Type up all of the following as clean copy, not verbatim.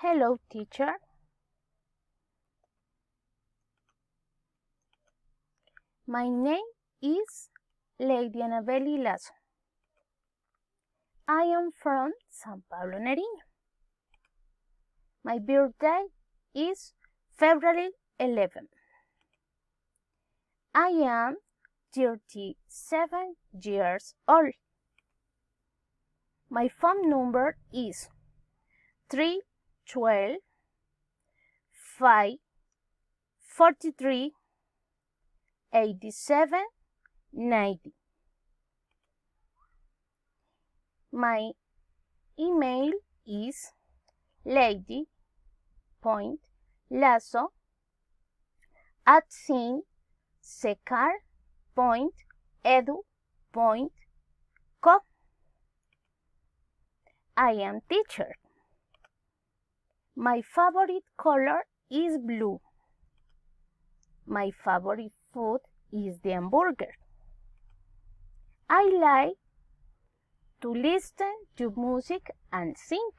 Hello, teacher. My name is Lady Annabelle Lazo. I am from San Pablo, Nariño. My birthday is February 11. I am 37 years old. My phone number is 312 543 8790. My email is lady.lazo@secar.edu.co. I am teacher. My favorite color is blue. My favorite food is the hamburger. I like to listen to music and sing.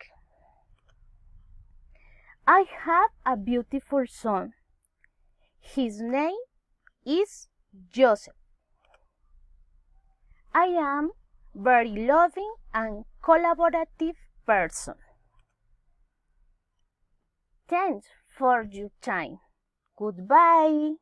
I have a beautiful son. His name is Joseph. I am very loving and collaborative person. Thanks for your time. Goodbye.